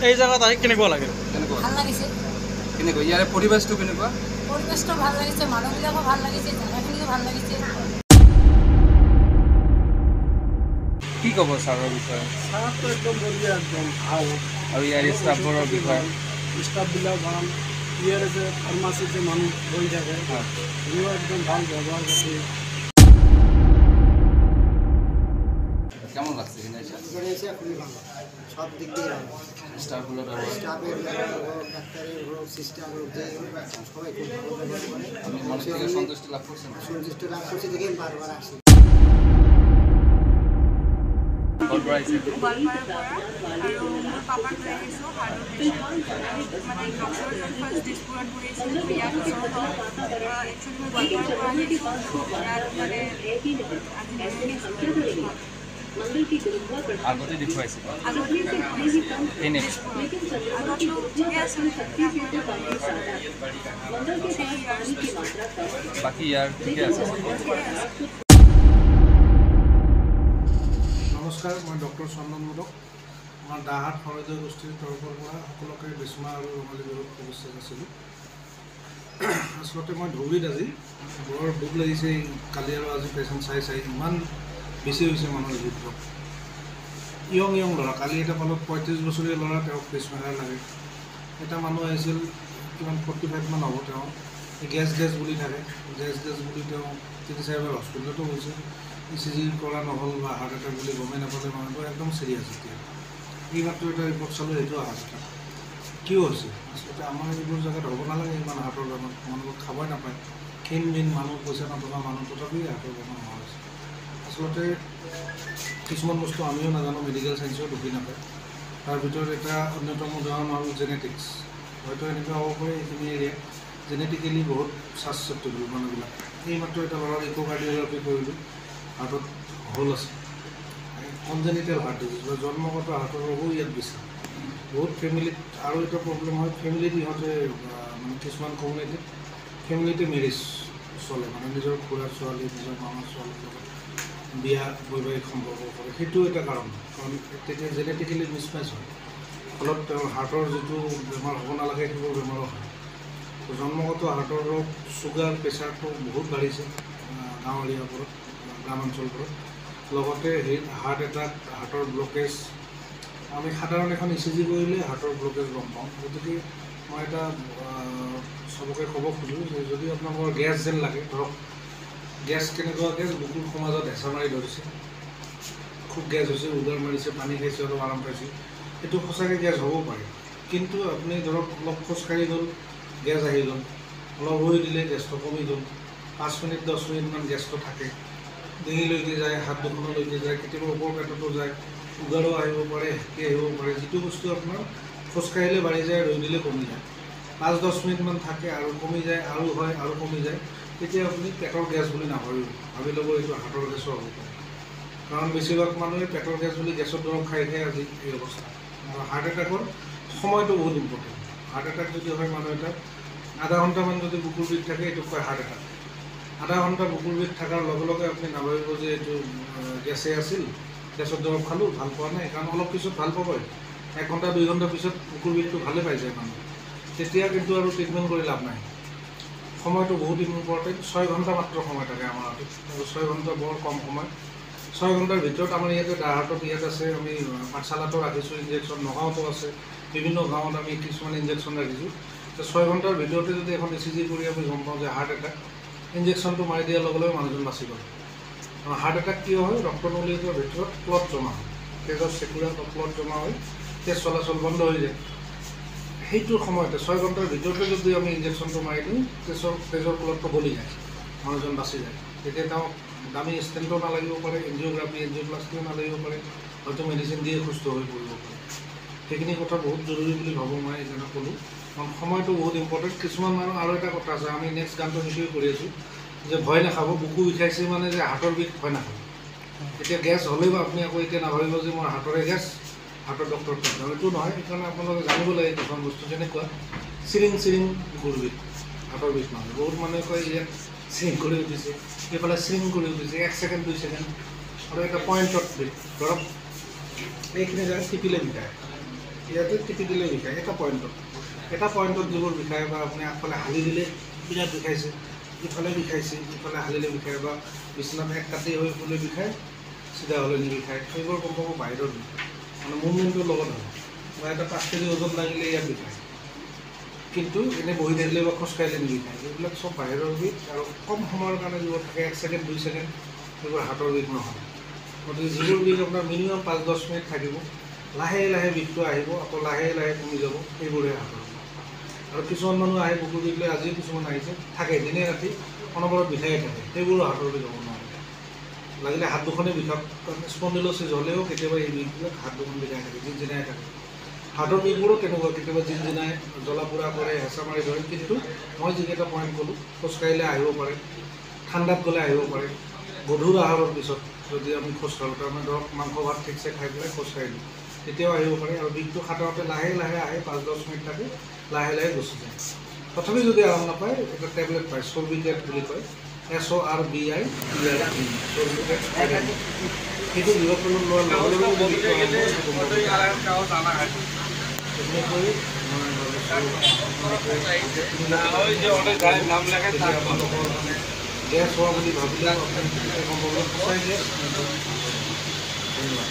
এই জায়গাত আহি কেনেকুৱা লাগে? ভাল লাগিছে। কেনেকুৱা ইয়াৰে পৰিবেশটো কেনেকুৱা? পৰিবেশটো ভাল লাগিছে, মানুহবিলাকো ভাল লাগিছে, জাগাখিনিও ভাল লাগিছে। কি ক'ব ছাৰৰ বিষয়ে? ছাৰটো একদম বঢ়িয়া, একদম ভাল। আৰু ইয়াৰ ষ্টাফবোৰৰ বিষয়ে? ষ্টাফবিলাক ভাল। ইয়াৰে যে ফাৰ্মাচীত যে মানুহ বহি থাকে সিও একদম ভাল ব্যৱহাৰ পাতি। কেমন লাগছে খুবই ভালো, সব দিক দিয়ে ভালো। স্টাফগুলোর স্টাফের হোক, ডাক্তারের হোক, সিস্টার হোক, যে সবাই খুব ভালো ব্যবহার করে। আমি মনে থেকে সন্তুষ্টি লাভ করছেন? সন্তুষ্ট লাভ করছি দেখে বারবার আসি। আগতে দেখুৱাইছিল বাকী ইয়াৰ ঠিকে আছে। নমস্কাৰ, মই ডক্টৰ চন্দন মোদক। আমাৰ দাহাট সমাজৰ গোষ্ঠীৰ তৰফৰ পৰা সকলোকে বিস্মা আৰু ৰঙালী বিহুত শুভেচ্ছা যাচিলোঁ। আচলতে মই ধুবুৰীত আজি বৰ দুখ লাগিছে, কালি আৰু আজি পেচেণ্ট চাই ইমান বেছি হৈছে মানুহৰ যুদ্ধ। ইয়ং ল'ৰা, কালি এটা পালত 35 বছৰীয়া ল'ৰা, তেওঁক পেচমেকাৰ লাগে। এটা মানুহ আহিছিল কিমান 45 মান হ'ব, তেওঁ গেছ বুলি থাকে, গেছ বুলি তেওঁ 3-4 বাৰ হস্পিটেলতো গৈছে। ECG কৰা নহ'ল বা হাৰ্ট এটাক বুলি গমেই নাপালে, মানুহটো একদম চিৰিয়াছ। এতিয়া এই মাত্ৰ এটা ৰিপৰ্ট চালোঁ, সেইটো অহা কথা কিয় হৈছে? আচলতে আমাৰ এইবোৰ জেগাত হ'ব নালাগে ইমান হাৰ্টৰ বেমাৰ, মানুহবোৰ খাবই নাপায়। ক্ষীণ মানুহ, পইচা নথকা মানুহ, তথাপিও হাৰ্টৰ বেমাৰ হোৱা হৈছে। আচলতে কিছুমান বস্তু আমিও নাজানো, মেডিকেল চাইন্সেও ঢুকি নাপায়। তাৰ ভিতৰত এটা অন্যতম উদাহৰণ হ'ল জেনেটিক্স। হয়তো এনেকুৱা হ'ব পাৰে এইখিনি এৰিয়াত জেনেটিকেলি বহুত ছাছচেপ্টেবল মানুহবিলাক। এইমাত্ৰ এটা ল'ৰাৰ ইক'কাৰ্ডিঅগ্ৰাফি কৰিলোঁ, হাৰ্টত হোল আছে। কনজেনিটেল হাৰ্ট ডিজিজ বা জন্মগত হাৰ্টৰ ৰোগো ইয়াত বেছি। বহুত ফেমিলিত আৰু এটা প্ৰব্লেম হয়, ফেমিলিত ইহঁতে মানে কিছুমান কমিউনিটিত ফেমিলিতে মেৰেজ চলে, মানে নিজৰ খুৰাৰ ছোৱালী, নিজৰ মামাৰ ছোৱালীৰ লগত বিয়া বৈবাহিক সম্পৰ্ক কৰে। সেইটো এটা কাৰণ তেতিয়া জেনেটিকেলি মিছমেচ হয়, ফলত তেওঁৰ হাৰ্টৰ যিটো বেমাৰ হ'ব নালাগে সেইবোৰ বেমাৰো হয়। জন্মগত হাৰ্টৰ ৰোগ, চুগাৰ, প্ৰেছাৰটো বহুত বাঢ়িছে গাঁও এৰিয়াবোৰত, গ্ৰামাঞ্চলবোৰত। লগতে হাৰ্ট এটাক, হাৰ্টৰ ব্লকেজ, আমি সাধাৰণ এখন ECG কৰিলে হাৰ্টৰ ব্লকেজ গম পাওঁ। গতিকে মই এটা চবকে ক'ব খোজোঁ যে যদি আপোনালোকৰ গেছ যেন লাগে, ধৰক গেছ কেনেকুৱা গেছ, বুকুৰ সমাজত হেঁচা মাৰি ধৰিছে, খুব গেছ হৈছে, উগাৰ মাৰিছে, পানী খাইছে, অলপ আৰাম পাইছে, এইটো সঁচাকৈ গেছ হ'ব পাৰে। কিন্তু আপুনি ধৰক অলপ খোজকাঢ়ি গ'ল, গেছ আহি গ'ল, অলপ ৰৈ দিলে গেছটো কমি গ'ল, 5 মিনিট 10 মিনিটমান গেছটো থাকে, ডিঙিলৈকে যায়, হাত দুখনলৈকে যায়, কেতিয়াবা ওপৰ পেটতো যায়, উগাৰো আহিব পাৰে, হেঁচি আহিব পাৰে। যিটো বস্তু আপোনাৰ খোজকাঢ়িলে বাঢ়ি যায়, ৰৈ দিলে কমি যায়, 5-10 মিনিটমান থাকে আৰু কমি যায়, আৰু হয় আৰু কমি যায়, তেতিয়া আপুনি পেটৰ গেছ বুলি নাভাবিব, ভাবি ল'ব এইটো হাৰ্টৰ গেছো হ'ব পাৰে। কাৰণ বেছিভাগ মানুহে পেটৰ গেছ বুলি গেছৰ দৰৱ খাই আজি এই অৱস্থা। আৰু হাৰ্ট এটাকৰ সময়টো বহুত ইম্পৰ্টেণ্ট। হাৰ্ট এটাক যদি হয় মানুহ এটাক আধা ঘণ্টামান যদি বুকুৰ বিষ থাকে, এইটো কয় হাৰ্ট এটাক। আধা ঘণ্টা বুকুৰ বিষ থকাৰ লগে লগে আপুনি নাভাবিব যে এইটো গেছে আছিল, গেছৰ দৰৱ খালোঁ, ভাল পোৱা নাই, কাৰণ অলপ পিছত ভাল পাবই। 1 ঘণ্টা 2 ঘণ্টাৰ পিছত বুকুৰ বিষটো ভালে পাই যায় মানুহ, তেতিয়া কিন্তু আৰু ট্ৰিটমেণ্ট কৰি লাভ নাই। সময়টো বহুত ইম্পৰ্টেণ্ট। 6 ঘণ্টা মাত্ৰ সময় থাকে আমাৰ হাতত, আৰু 6 ঘণ্টা বৰ কম সময়। 6 ঘণ্টাৰ ভিতৰত আমাৰ ইয়াতে দাহাটত ইয়াত আছে, আমি পাঠশালাতো ৰাখিছোঁ ইনজেকশ্যন, নগাঁৱতো আছে, বিভিন্ন গাঁৱত আমি কিছুমান ইনজেকশ্যন ৰাখিছোঁ। 6 ঘণ্টাৰ ভিতৰতে যদি এখন ECG কৰি আমি গম পাওঁ যে হাৰ্ট এটাক, ইনজেকশ্যনটো মাৰি দিয়াৰ লগে লগে মানুহজন বাচি গ'ল। হাৰ্ট এটাক কিয় হয়? ৰক্তনলীটোৰ ভিতৰত ক্লট জমা হয়, তেজৰ চেকুৰাত ক্লট জমা হৈ তেজ চলাচল বন্ধ হৈ যায়। সেইটোৰ সময়তে 6 ঘণ্টাৰ ভিতৰতে যদি আমি ইনজেকশ্যনটো মাৰি দিওঁ, তেজৰ ক্লটটো গলি যায়, মানুহজন বাচি যায়। তেতিয়া তেওঁ দামী ষ্টেণ্টো নালাগিব পাৰে, এনজিঅ'গ্ৰাফি, এনজিঅ'প্লাষ্টিও নালাগিব পাৰে, হয়তো মেডিচিন দিয়ে সুস্থ হৈ পৰিব পাৰে। সেইখিনি কথা বহুত জৰুৰী বুলি ভাবোঁ মই, এইকাৰণে ক'লোঁ, কাৰণ সময়টো বহুত ইম্পৰ্টেণ্ট। কিছুমান মানুহ আৰু এটা কথা আছে, আমি নেক্সট গানটো সেইটোৱে কৰি আছোঁ যে ভয় নাখাব, বুকু বিষাইছে মানে যে হাৰ্টৰ বিষ, ভয় নাখাব। এতিয়া গেছ হ'লেও আপুনি আকৌ এতিয়া নাভাবিব যে মোৰ হাৰ্টৰে গেছ, হাৰ্টৰ ডক্টৰ তাত যাওঁ, এইটো নহয়। সেইকাৰণে আপোনালোকে জানিব লাগে কিছুমান বস্তু, যেনেকুৱা চিৰিং বুকুৰ বিষ, হাৰ্টৰ বিষ নহয়। বহুত মানুহে কয় ইয়াত চিৰিং কৰি উঠিছে, এইফালে চিৰিং কৰি উঠিছে, 1 ছেকেণ্ড 2 ছেকেণ্ড, আৰু এটা পইণ্টত বিষ, ধৰক এইখিনি জেগাত টিপিলে বিষায়, ইয়াতে টিপি দিলে বিষায় এটা পইণ্টত যিবোৰ বিষায় বা আপুনি আগফালে হালি দিলে বিৰাট বিষাইছে, ইফালে বিষাইছে, ইফালে হালিলে বিষায় বা বিচনাত এক কাটি হৈ শুলে বিষায়, চিধা হ'লে নিবিষায়, সেইবোৰ গম পাব বাহিৰৰ বিষ, মানে মুভমেণ্টটোৰ লগত হয়। বা এটা 5 কেজি ওজন লাগিলে ইয়াত বিষায়, কিন্তু এনেই বহি থাকিলে বা খোজকাঢ়িলে নিবিষায়। এইবিলাক চব বাহিৰৰ বিষ আৰু কম সময়ৰ কাৰণে যিবোৰ থাকে 1 ছেকেণ্ড 2 ছেকেণ্ড সেইবোৰ হাতৰ বিষ নহয়। গতিকে যিবোৰ বিষ আপোনাৰ মিনিমাম 5-10 মিনিট থাকিব, লাহে লাহে বিষটো আহিব, আকৌ লাহে লাহে কমি যাব, সেইবোৰহে হাতৰ বিষ। আৰু কিছুমান মানুহ আহে বুকুৰ বিষ লৈ, আজিও কিছুমান আহিছে, থাকে দিনে ৰাতি অনবৰত বিষায়ে থাকে, সেইবোৰো হাতৰ বিষ হ'ব নোৱাৰে। লাগিলে হাত দুখনেই বিষাওক, স্পণ্ডিলোচিছ হ'লেও কেতিয়াবা এই বিষবিলাক হাত দুখন বিষাই থাকে, জিনজিনাই থাকে। হাতৰ বিষবোৰো তেনেকুৱা, কেতিয়াবা জিনজিনাই, জ্বলা পোৰা কৰে, হেঁচা মাৰি ধৰে। কিন্তু মই যিকেইটা পইণ্ট ক'লোঁ, খোজকাঢ়িলে আহিব পাৰে, ঠাণ্ডাত গ'লে আহিব পাৰে, গধুৰ আহাৰৰ পিছত যদি আমি খোজকাঢ়োঁ, তাৰমানে ধৰক মাংস ভাত ঠিকছে খাই পেলাই খোজকাঢ়িলোঁ, তেতিয়াও আহিব পাৰে। আৰু বিষটো খাটাওঁতে লাহে লাহে আহে, 5-10 মিনিট থাকে, লাহে লাহে গুচি যায়। তথাপি যদি আৰাম নাপায়, এটা টেবলেট পায়, চৰ্বিটেট বুলি কয়, SORBI, চৰ্বিটেট। সেইটো বিভাগটোলৈ লোৱাৰ লগে লগে যদি বিষটো আৰম্ভ হয়, সেইটো গম পাব। তেনেকৈ মই আপোনালোকৰ মানে গেছ হোৱা বুলি ভাবিলেও আপুনি সম্ভৱ সঁচাই গেছ। ধন্যবাদ।